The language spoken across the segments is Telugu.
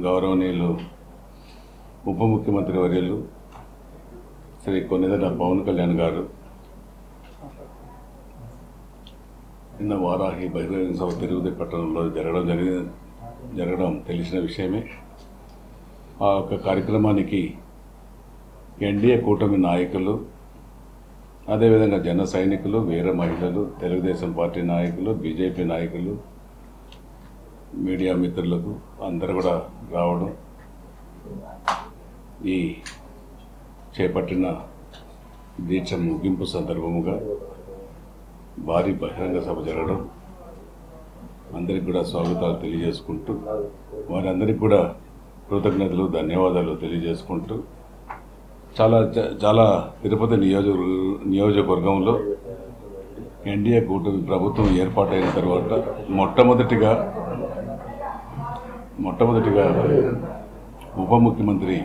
గౌరవనీయులు ఉప ముఖ్యమంత్రి వర్యులు శ్రీ కొన్నిదెల పవన్ కళ్యాణ్ గారు నిన్న వారాహి బహిరంగ సభ తిరుపతి పట్టణంలో జరగడం తెలిసిన విషయమే. ఆ యొక్క కార్యక్రమానికి ఎన్డీఏ కూటమి నాయకులు, అదేవిధంగా జన సైనికులు, వీర మహిళలు, తెలుగుదేశం పార్టీ నాయకులు, బీజేపీ నాయకులు, మీడియా మిత్రులకు అందరూ కూడా రావడం, ఈ చేపట్టిన దీక్ష ముగింపు సందర్భముగా భారీ బహిరంగ సభ జరగడం, అందరికి కూడా స్వాగతాలు తెలియజేసుకుంటూ, వారందరికీ కూడా కృతజ్ఞతలు, ధన్యవాదాలు తెలియజేసుకుంటూ, చాలా తిరుపతి నియోజకవర్గంలో ఎన్డీఏ కూటమి ప్రభుత్వం ఏర్పాటైన తర్వాత మొట్టమొదటిగా ఉప ముఖ్యమంత్రి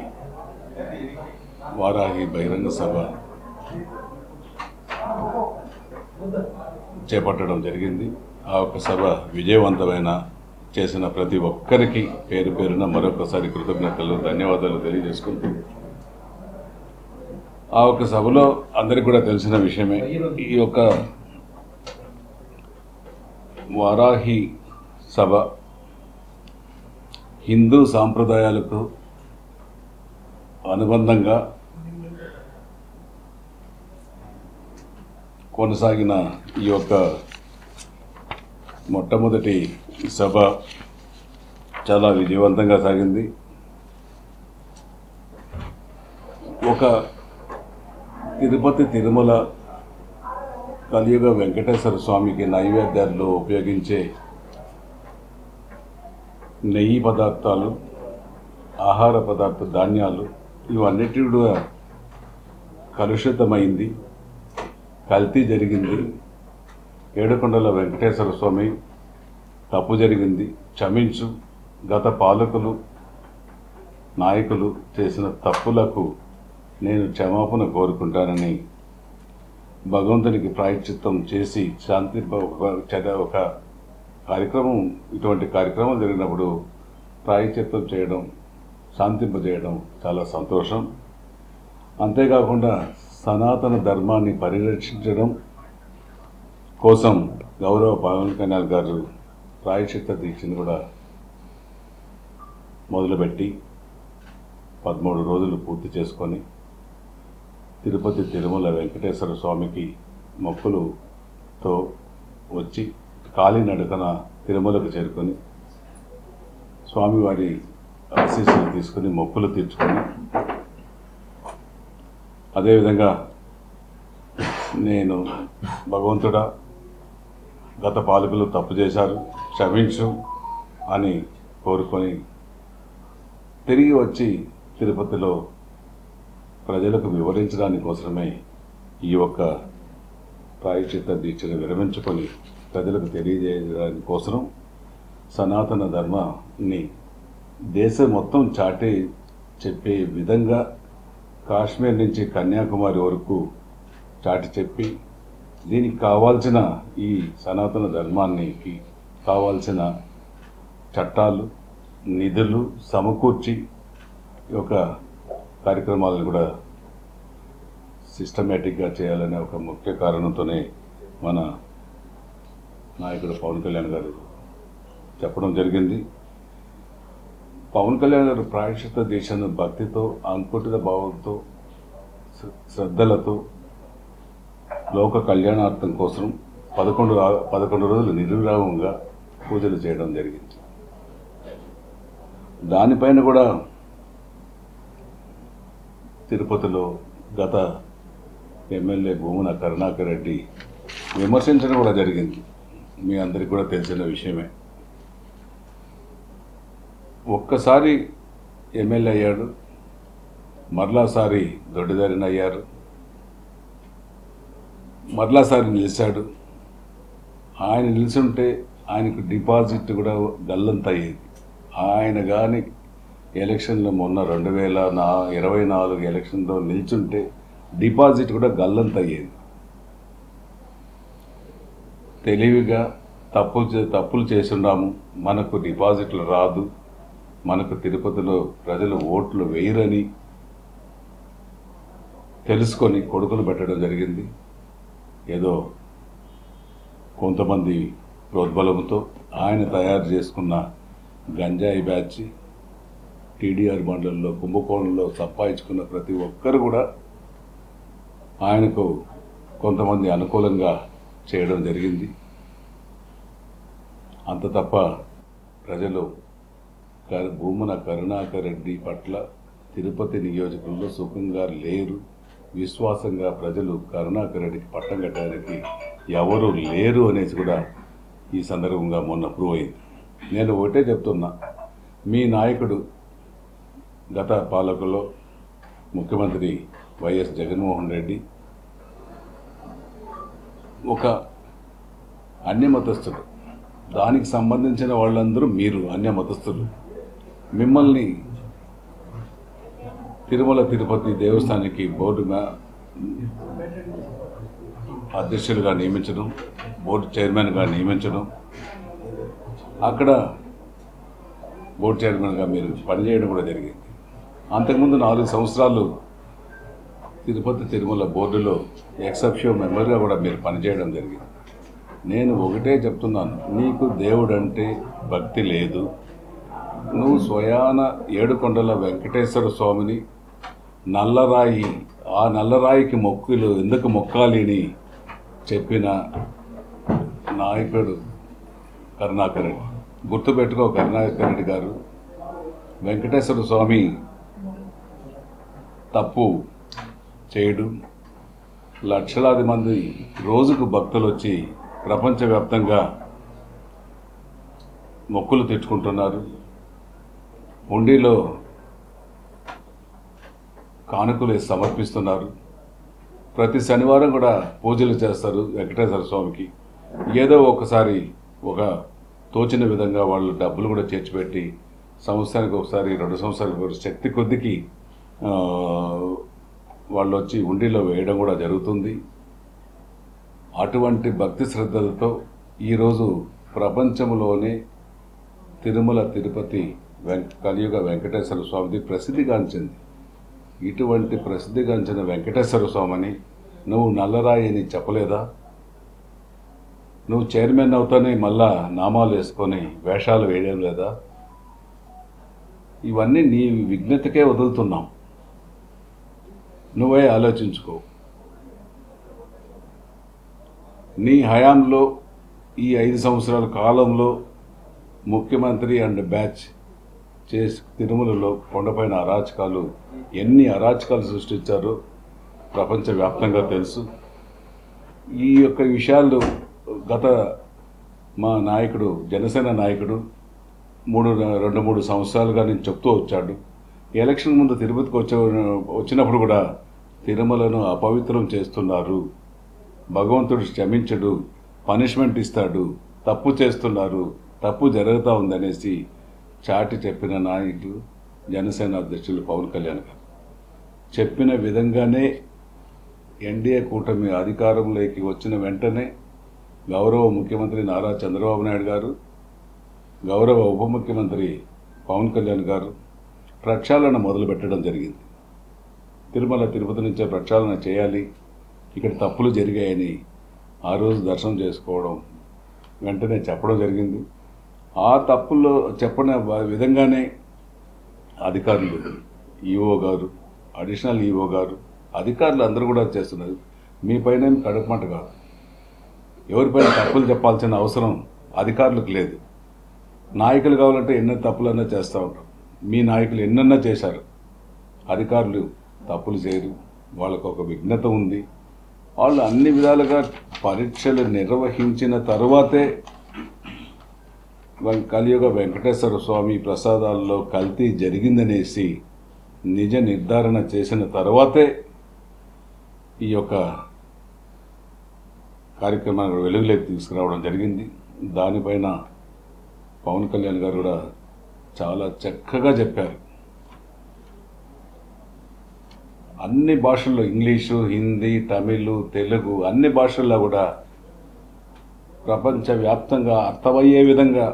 వారాహి బహిరంగ సభ చేపట్టడం జరిగింది. ఆ ఒక్క సభ విజయవంతమైన చేసిన ప్రతి ఒక్కరికి పేరు పేరున మరొకసారి కృతజ్ఞతలు, ధన్యవాదాలు తెలియజేసుకుంటూ, ఆ ఒక్క సభలో అందరికీ కూడా తెలిసిన విషయమే, ఈ యొక్క వారాహి సభ హిందూ సాంప్రదాయాలకు అనుబంధంగా కొనసాగిన ఈ యొక్క మొట్టమొదటి సభ చాలా విజయవంతంగా సాగింది. ఒక తిరుమల కలియుగ వెంకటేశ్వర స్వామికి నైవేద్యాల్లో ఉపయోగించే నెయ్యి పదార్థాలు, ఆహార పదార్థ ధాన్యాలు ఇవన్నిటి కూడా కలుషితమైంది, కల్తీ జరిగింది. ఏడుకొండల వెంకటేశ్వర స్వామి తప్పు జరిగింది, క్షమించు, గత పాలకులు నాయకులు చేసిన తప్పులకు నేను క్షమాపణ కోరుకుంటానని భగవంతునికి ప్రాయశ్చిత్తం చేసి శాంతి ఒక కార్యక్రమం, ఇటువంటి కార్యక్రమం జరిగినప్పుడు ప్రాయశ్చిత్తం చేయడం, శాంతింపజేయడం చాలా సంతోషం. అంతేకాకుండా సనాతన ధర్మాన్ని పరిరక్షించడం కోసం గౌరవ పవన్ కళ్యాణ్ గారు ప్రాయశ్చిత్త దీక్షను కూడా మొదలుపెట్టి 13 రోజులు పూర్తి చేసుకొని తిరుమల వెంకటేశ్వర స్వామికి మొక్కులతో వచ్చి కాలినడకన తిరుమలకు చేరుకొని స్వామివారి ఆశీస్సులు తీసుకుని మొక్కులు తీర్చుకొని, అదేవిధంగా నేను భగవంతుడా, గత పాలకులు తప్పు చేశారు, క్షమించు అని కోరుకొని తిరిగి వచ్చి తిరుపతిలో ప్రజలకు వివరించడానికి కోసమే ఈ యొక్క ప్రాయశ్చిత్త దీక్షను విరమించుకొని ప్రజలకు తెలియజేయడానికి కోసం సనాతన ధర్మాన్ని దేశం మొత్తం చాటి చెప్పే విధంగా కాశ్మీర్ నుంచి కన్యాకుమారి వరకు చాటి చెప్పి, దీనికి కావాల్సిన ఈ సనాతన ధర్మానికి కావాల్సిన చట్టాలు, నిధులు సమకూర్చి ఈ యొక్క కార్యక్రమాలను కూడా సిస్టమేటిక్గా చేయాలనే ఒక ముఖ్య కారణంతోనే మన నాయకుడు పవన్ కళ్యాణ్ గారు చెప్పడం జరిగింది. పవన్ కళ్యాణ్ గారు ప్రాయశ్చిత్త దీక్షను భక్తితో, అంకుటిత భావంతో, శ్రద్ధలతో లోక కళ్యాణార్థం కోసం 11 రోజులు నిర్విరామంగా పూజలు చేయడం జరిగింది. దానిపైన కూడా తిరుపతిలో గత ఎమ్మెల్యే భూమన కరుణాకర్ రెడ్డి విమర్శించడం కూడా జరిగింది. మీ అందరికీ కూడా తెలిసిన విషయమే. ఒక్కసారి ఎమ్మెల్యే అయ్యాడు, మరలాసారి దొడ్డిదారిన అయ్యారు, మరలాసారి నిలిచాడు. ఆయన నిలిచుంటే ఆయనకు డిపాజిట్ కూడా గల్లంత అయ్యేది. ఆయన కానీ ఎలక్షన్లో మొన్న 2024 ఎలక్షన్లో నిల్చుంటే డిపాజిట్ కూడా గల్లంత అయ్యేది. తెలివిగా తప్పులు చేస్తున్నాము, మనకు డిపాజిట్లు రాదు, మనకు తిరుపతిలో ప్రజలు ఓట్లు వేయరని తెలుసుకొని కొడుకులు పెట్టడం జరిగింది. ఏదో కొంతమంది ప్రోద్బలంతో ఆయన తయారు చేసుకున్న గంజాయి బ్యాచ్ టీడీఆర్ మండలంలో కుంభకోణంలో సంపాదించుకున్న ప్రతి ఒక్కరు కూడా ఆయనకు కొంతమంది అనుకూలంగా చేయడం జరిగింది. అంత తప్ప ప్రజలు భూమన కరుణాకర్ రెడ్డి పట్ల తిరుపతి నియోజకవర్గంలో సుఖంగా లేరు. విశ్వాసంగా ప్రజలు కరుణాకర్ రెడ్డికి పట్టం కట్టడానికి ఎవరు లేరు అనేసి కూడా ఈ సందర్భంగా మొన్న ప్రూవ్ అయింది. నేను ఒకటే చెప్తున్నా, మీ నాయకుడు గత పాలకుల్లో ముఖ్యమంత్రి వైఎస్ జగన్మోహన్ రెడ్డి ఒక అన్య మతస్థుడు, దానికి సంబంధించిన వాళ్ళందరూ మీరు అన్య మతస్థులు, మిమ్మల్ని తిరుమల తిరుపతి దేవస్థానానికి బోర్డు అధ్యక్షులుగా నియమించడం, బోర్డు చైర్మన్గా నియమించడం, అక్కడ బోర్డు చైర్మన్గా మీరు పనిచేయడం కూడా జరిగింది. అంతకుముందు 4 సంవత్సరాలు తిరుపతి తిరుమల బోర్డులో ఎక్సెప్షియో మెంబర్గా కూడా మీరు పనిచేయడం జరిగింది. నేను ఒకటే చెప్తున్నాను, నీకు దేవుడంటే భక్తి లేదు. నువ్వు స్వయాన ఏడుకొండల వెంకటేశ్వర స్వామిని నల్లరాయి, ఆ నల్లరాయికి మొక్కులు ఎందుకు మొక్కాలి అని చెప్పిన నాయకుడు కరుణాకర్ రెడ్డి. గుర్తుపెట్టుకో కరుణాకర్ రెడ్డి గారు, వెంకటేశ్వర స్వామి తప్పు చేయడు. లక్షలాది మంది రోజుకు భక్తులు వచ్చి ప్రపంచవ్యాప్తంగా మొక్కులు తెచ్చుకుంటున్నారు. హుండీలో కానుకలు సమర్పిస్తున్నారు. ప్రతి శనివారం కూడా పూజలు చేస్తారు వెంకటేశ్వర స్వామికి. ఏదో ఒకసారి ఒక తోచిన విధంగా వాళ్ళు డబ్బులు కూడా చేర్చిపెట్టి సంవత్సరానికి ఒకసారి 2 సంవత్సరాలకు ఒకసారి శక్తి కొద్దికి వాళ్ళు వచ్చి హుండీలో వేయడం కూడా జరుగుతుంది. అటువంటి భక్తి శ్రద్ధలతో ఈరోజు ప్రపంచంలోనే తిరుమల తిరుపతి కలియుగ వెంకటేశ్వర స్వామిది ప్రసిద్ధిగాంచింది. ఇటువంటి ప్రసిద్ధిగాంచిన వెంకటేశ్వర స్వామిని నువ్వు నల్లరాయి అని చెప్పలేదా? నువ్వు చైర్మన్ అవుతానే మళ్ళా నామాలు వేసుకొని వేషాలు వేయడం లేదా? ఇవన్నీ నీ విఘ్నతకే వదులుతున్నాం. నువ్వే ఆలోచించుకో. నీ హయాంలో ఈ 5 సంవత్సరాల కాలంలో ముఖ్యమంత్రి అండ్ బ్యాచ్ చేసి తిరుమలలో కొండపైన అరాచకాలు, ఎన్ని అరాచకాలు సృష్టించారో ప్రపంచవ్యాప్తంగా తెలుసు. ఈ యొక్క విషయాలు గత మా నాయకుడు, జనసేన నాయకుడు 2-3 సంవత్సరాలుగా నేను చెప్తూ వచ్చాడు. ఎలక్షన్ ముందు తిరుపతికి వచ్చినప్పుడు కూడా తిరుమలను అపవిత్రం చేస్తున్నారు, భగవంతుడు క్షమించడు, పనిష్మెంట్ ఇస్తాడు, తప్పు చేస్తున్నారు, తప్పు జరుగుతూ ఉందనేసి చాటి చెప్పిన నాయకులు జనసేన అధ్యక్షులు పవన్ కళ్యాణ్ గారు. చెప్పిన విధంగానే ఎన్డీఏ కూటమి అధికారంలోకి వచ్చిన వెంటనే గౌరవ ముఖ్యమంత్రి నారా చంద్రబాబు నాయుడు గారు, గౌరవ ఉప ముఖ్యమంత్రి పవన్ కళ్యాణ్ గారు ప్రక్షాళన మొదలుపెట్టడం జరిగింది. తిరుమల తిరుపతి నుంచే ప్రక్షాళన చేయాలి, ఇక్కడ తప్పులు జరిగాయని ఆ రోజు దర్శనం చేసుకోవడం వెంటనే చెప్పడం జరిగింది. ఆ తప్పుల్లో చెప్పిన విధంగానే అధికారులు, ఈఓ గారు, అడిషనల్ ఈఓ గారు, అధికారులు అందరూ కూడా చేస్తున్నారు. మీ పైన కడుపుమంట కాదు, ఎవరిపైన తప్పులు చెప్పాల్సిన అవసరం అధికారులకు లేదు. నాయకులు కావాలంటే ఎన్నో తప్పులన్నా చేస్తూ ఉంటారు. మీ నాయకులు ఎన్నన్నా చేశారు, అధికారులు తప్పులు చేయరు. వాళ్ళకు ఒక విఘ్నత ఉంది. వాళ్ళు అన్ని విధాలుగా పరీక్షలు నిర్వహించిన తర్వాతే కలియుగ వెంకటేశ్వర స్వామి ప్రసాదాల్లో కల్తీ జరిగిందనేసి నిజ నిర్ధారణ చేసిన తర్వాతే ఈ యొక్క కార్యక్రమాన్ని వెలుగులోకి తీసుకురావడం జరిగింది. దానిపైన పవన్ కళ్యాణ్ గారు కూడా చాలా చక్కగా చెప్పారు. అన్ని భాషల్లో, ఇంగ్లీషు, హిందీ, తమిళ్, తెలుగు, అన్ని భాషల్లో కూడా ప్రపంచవ్యాప్తంగా అర్థమయ్యే విధంగా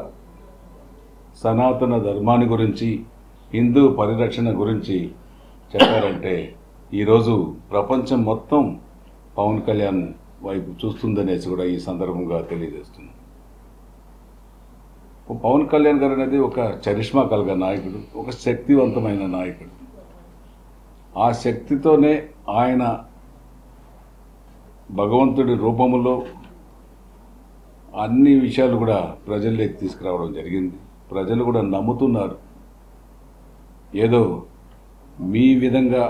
సనాతన ధర్మాన్ని గురించి, హిందూ పరిరక్షణ గురించి చెప్పారంటే ఈరోజు ప్రపంచం మొత్తం పవన్ కళ్యాణ్ వైపు చూస్తుందనేసి కూడా ఈ సందర్భంగా తెలియజేస్తున్నాం. పవన్ కళ్యాణ్ గారు అనేది ఒక చరిష్మా కలగ నాయకుడు, ఒక శక్తివంతమైన నాయకుడు. ఆ శక్తితోనే ఆయన భగవంతుడి రూపంలో అన్ని విషయాలు కూడా ప్రజల్లోకి తీసుకురావడం జరిగింది. ప్రజలు కూడా నమ్ముతున్నారు. ఏదో మీ విధంగా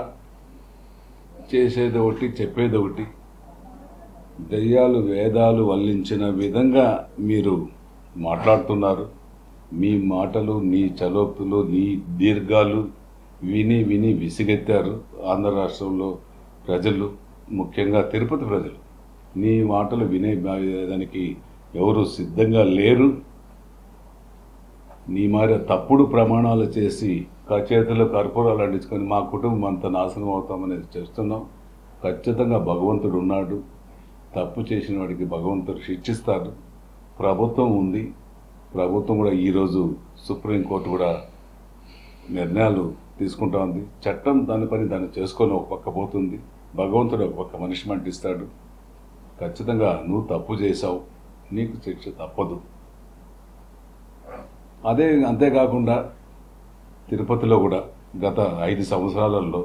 చేసేది ఒకటి, చెప్పేది ఒకటి, దయ్యాలు వేదాలు వల్లించిన విధంగా మీరు మాట్లాడుతున్నారు. మీ మాటలు, నీ చలోక్తులు, నీ దీర్ఘాలు విని విని విసిగెత్తారు ఆంధ్ర రాష్ట్రంలో ప్రజలు, ముఖ్యంగా తిరుపతి ప్రజలు. నీ మాటలు వినేదానికి ఎవరు సిద్ధంగా లేరు. నీ మారే తప్పుడు ప్రమాణాలు చేసి చేతుల్లో కర్పూరాలు అంటించుకొని మా కుటుంబం అంతా నాశనం అవుతామనేది చేస్తున్నాం. ఖచ్చితంగా భగవంతుడు ఉన్నాడు. తప్పు చేసిన వాడికి భగవంతుడు శిక్షిస్తాడు. ప్రభుత్వం ఉంది. ప్రభుత్వం కూడా ఈరోజు సుప్రీంకోర్టు కూడా నిర్ణయాలు తీసుకుంటా ఉంది. చట్టం దాని పని దాన్ని చేసుకొని ఒక పక్క పోతుంది. భగవంతుడు ఒక పక్క పనిష్మెంట్ ఇస్తాడు. ఖచ్చితంగా నువ్వు తప్పు చేశావు, నీకు శిక్ష తప్పదు. అంతేకాకుండా తిరుపతిలో కూడా గత 5 సంవత్సరాలలో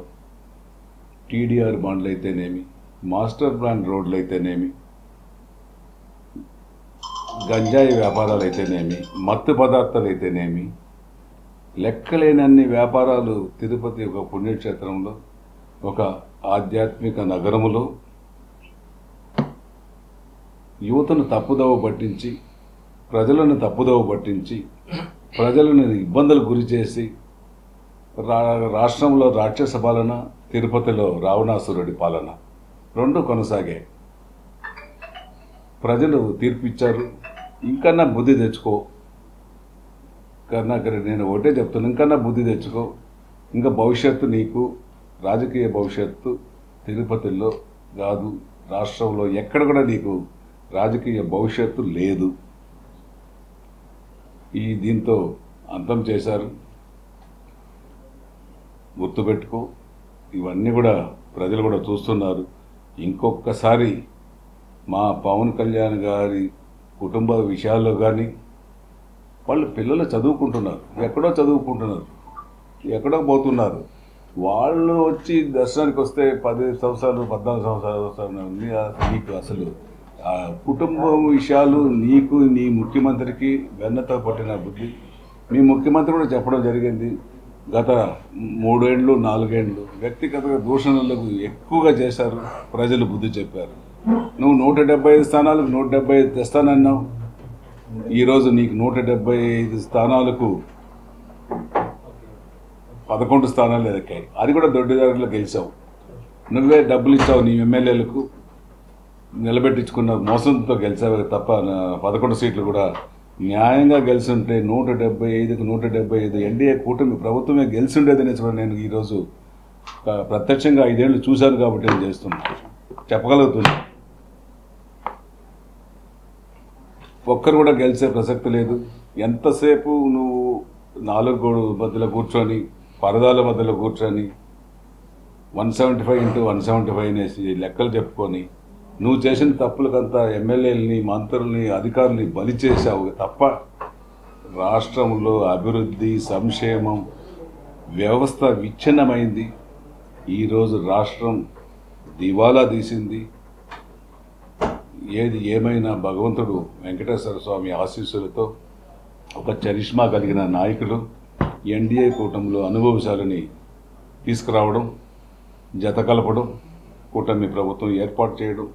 టీడీఆర్ బాండ్లు అయితేనేమి, మాస్టర్ ప్లాన్ రోడ్లు అయితేనేమి, గంజాయి వ్యాపారాలు అయితేనేమి, మత్తు పదార్థాలు అయితేనేమి, లెక్కలేనన్ని వ్యాపారాలు తిరుపతి ఒక పుణ్యక్షేత్రంలో, ఒక ఆధ్యాత్మిక నగరములో యువతను తప్పుదోవ పట్టించి, ప్రజలను తప్పుదోవ పట్టించి, ప్రజలను ఇబ్బందులు గురి చేసి, రాష్ట్రంలో రాక్షస పాలన, తిరుపతిలో రావణాసురుడి పాలన రెండు కొనసాగాయి. ప్రజలు తీర్పిచ్చారు. ఇంకన్నా బుద్ధి తెచ్చుకో కర్ణాకర్, నేను ఒకటే చెప్తాను, ఇంకన్నా బుద్ధి తెచ్చుకో. ఇంకా భవిష్యత్తు నీకు, రాజకీయ భవిష్యత్తు తిరుపతిలో కాదు, రాష్ట్రంలో ఎక్కడ కూడా నీకు రాజకీయ భవిష్యత్తు లేదు. దీంతో అంతం చేశారు. గుర్తుపెట్టుకో. ఇవన్నీ కూడా ప్రజలు కూడా చూస్తున్నారు. ఇంకొకసారి మా పవన్ కళ్యాణ్ గారి కుటుంబ విషయాల్లో కానీ, వాళ్ళు పిల్లలు చదువుకుంటున్నారు, ఎక్కడో చదువుకుంటున్నారు, ఎక్కడో పోతున్నారు. వాళ్ళు వచ్చి దర్శనానికి వస్తే 10 సంవత్సరాలు 14 సంవత్సరాలు వస్తారు. నీకు అసలు ఆ కుటుంబం విషయాలు నీకు, నీ ముఖ్యమంత్రికి వెన్నతో పట్టిన బుద్ధి. మీ ముఖ్యమంత్రి కూడా చెప్పడం జరిగింది. గత 3 ఏళ్ళు 4 ఏళ్ళు వ్యక్తిగత దూషణలకు ఎక్కువగా చేశారు. ప్రజలు బుద్ధి చెప్పారు. నువ్వు 175 స్థానాలకు 175 తెస్తానన్నావు. ఈరోజు నీకు 175 స్థానాలకు 11 స్థానాలు ఎదక్కాయి. అది కూడా దొడ్డిదారులో గెలిచావు. నువ్వే డబ్బులు ఇచ్చావు నీ ఎమ్మెల్యేలకు, నిలబెట్టించుకున్న మోసంతో గెలిచావు తప్ప 11 సీట్లు కూడా న్యాయంగా గెలిచుంటే 175కు 175 ఎన్డీఏ కూటమి ప్రభుత్వమే గెలిచుండేదని నేను ఈరోజు ప్రత్యక్షంగా 5 ఏళ్ళు చూశాను కాబట్టి నేను చేస్తున్నా, చెప్పగలుగుతున్నా. ఒక్కరు కూడా గెలిచే ప్రసక్తి లేదు. ఎంతసేపు నువ్వు 4 గోడు మధ్యలో కూర్చొని, పరదాల మధ్యలో కూర్చొని 175x175 అనేసి లెక్కలు చెప్పుకొని నువ్వు చేసిన తప్పులకంతా ఎమ్మెల్యేలని, మంత్రుల్ని, అధికారుల్ని బలి చేశావు తప్ప రాష్ట్రంలో అభివృద్ధి, సంక్షేమం, వ్యవస్థ విచ్ఛిన్నమైంది. ఈరోజు రాష్ట్రం దివాలా తీసింది. ఏది ఏమైనా భగవంతుడు వెంకటేశ్వర స్వామి ఆశీస్సులతో ఒక చరిష్మా కలిగిన నాయకులు ఎన్డీఏ కూటమిలో అనుభవశాలని తీసుకురావడం, జత కలపడం, కూటమి ప్రభుత్వం ఏర్పాటు చేయడం,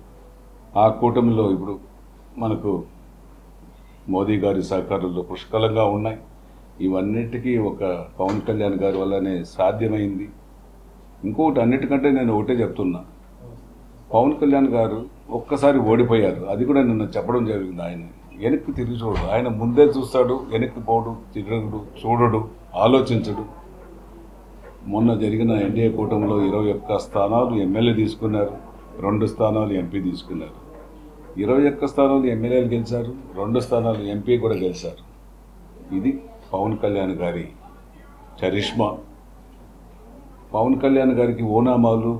ఆ కూటమిలో ఇప్పుడు మనకు మోదీ గారి సహకారాలు పుష్కలంగా ఉన్నాయి. ఇవన్నిటికీ ఒక పవన్ కళ్యాణ్ గారి వల్లనే సాధ్యమైంది. ఇంకొకటి అన్నిటికంటే నేను ఒకటే చెప్తున్నా, పవన్ కళ్యాణ్ గారు ఒక్కసారి ఓడిపోయారు. అది కూడా నిన్న చెప్పడం జరిగింది. ఆయన వెనక్కి తిరిగి చూడడు. ఆయన ముందే చూస్తాడు, వెనక్కి పోడు, తిరగడు, చూడడు, ఆలోచించడు. మొన్న జరిగిన ఎన్డీఏ కూటమిలో 21 స్థానాలు ఎమ్మెల్యే తీసుకున్నారు, 2 స్థానాలు ఎంపీ తీసుకున్నారు. 21 స్థానాలు ఎమ్మెల్యేలు గెలిచారు, 2 స్థానాలు ఎంపీ కూడా గెలిచారు. ఇది పవన్ కళ్యాణ్ గారి చరిష్మా. పవన్ కళ్యాణ్ గారికి ఓనామాలు,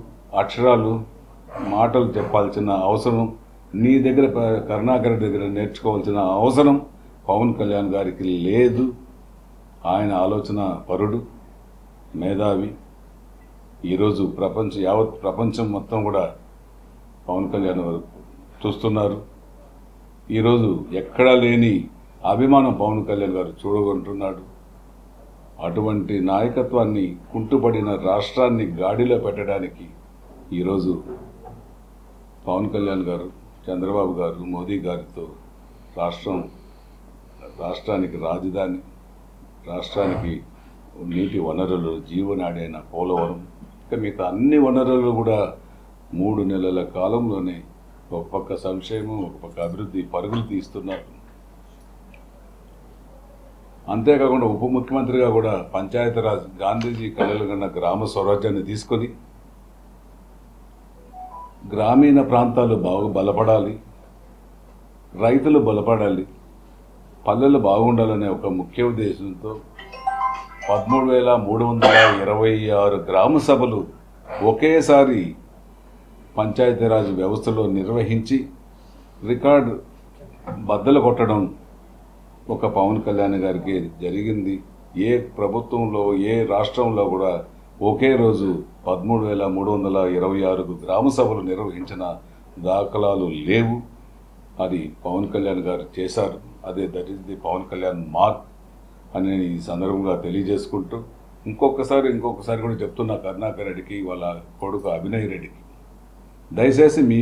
అక్షరాలు, మాటలు చెప్పాల్సిన అవసరం, నీ దగ్గర కరుణాకర్ దగ్గర నేర్చుకోవాల్సిన అవసరం పవన్ కళ్యాణ్ గారికి లేదు. ఆయన ఆలోచన పరుడు, మేధావి. ఈరోజు యావత్ ప్రపంచం మొత్తం కూడా పవన్ కళ్యాణ్ గారు చూస్తున్నారు. ఈరోజు ఎక్కడా లేని అభిమానం పవన్ కళ్యాణ్ గారు చూడగొంటున్నాడు. అటువంటి నాయకత్వాన్ని, కుంటుపడిన రాష్ట్రాన్ని గాడిలో పెట్టడానికి ఈరోజు పవన్ కళ్యాణ్ గారు, చంద్రబాబు గారు, మోదీ గారితో రాష్ట్రానికి రాజధాని, రాష్ట్రానికి నీటి వనరులు, జీవనాడి అయిన పోలవరం, ఇంకా మిగతా అన్ని వనరులు కూడా 3 నెలల కాలంలోనే ఒక పక్క సంక్షేమం, ఒక పక్క అభివృద్ధి పరుగులు తీస్తున్నారు. అంతేకాకుండా ఉప ముఖ్యమంత్రిగా కూడా పంచాయతీరాజ్, గాంధీజీ కళలు కన్న గ్రామ స్వరాజ్యాన్ని తీసుకొని గ్రామీణ ప్రాంతాలు బాగా బలపడాలి, రైతులు బలపడాలి, పల్లెలు బాగుండాలనే ఒక ముఖ్య ఉద్దేశంతో 13,326 గ్రామ సభలు ఒకేసారి పంచాయతీరాజ్ వ్యవస్థలో నిర్వహించి రికార్డు బద్దలు కొట్టడం ఒక పవన్ కళ్యాణ్ గారికి జరిగింది. ఏ ప్రభుత్వంలో, ఏ రాష్ట్రంలో కూడా ఒకే రోజు 13,326 గ్రామ సభలు నిర్వహించిన దాఖలాలు లేవు. అది పవన్ కళ్యాణ్ గారు చేశారు. అదే that is the Pavan Kalyan mark అని నేను ఈ సందర్భంగా తెలియజేసుకుంటూ ఇంకొకసారి కూడా చెప్తున్నా కరుణాకర్ రెడ్డికి, వాళ్ళ కొడుకు అభినయ్ రెడ్డికి, దయచేసి మీ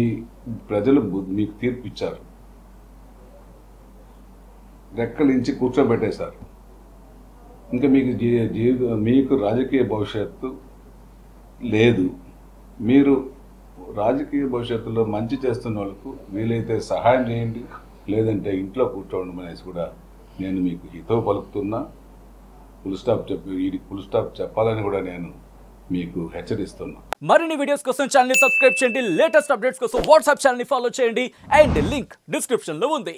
ప్రజలు మీకు తీర్పు ఇచ్చారు, రెక్కలించి కూర్చోబెట్టేశారు. ఇంకా మీకు రాజకీయ భవిష్యత్తు లేదు. మీరు రాజకీయ భవిష్యత్తులో మంచి చేస్తున్న వాళ్ళకు వీలైతే సహాయం చేయండి, లేదంటే ఇంట్లో కూర్చోండి అనేసి కూడా నేను మీకు హితవు పలుకుతున్నా. ఫుల్ స్టాప్ చెప్పాలని కూడా నేను మీకు హెచ్చరిస్తున్నా. మరిన్ని వీడియోస్ కోసం ఛానల్ ని సబ్స్క్రైబ్ చేయండి, లేటెస్ట్ అప్డేట్స్ కోసం వాట్సాప్ ఛానల్ ని ఫాలో చేయండి, అండ్ లింక్ డిస్క్రిప్షన్ లో ఉంది.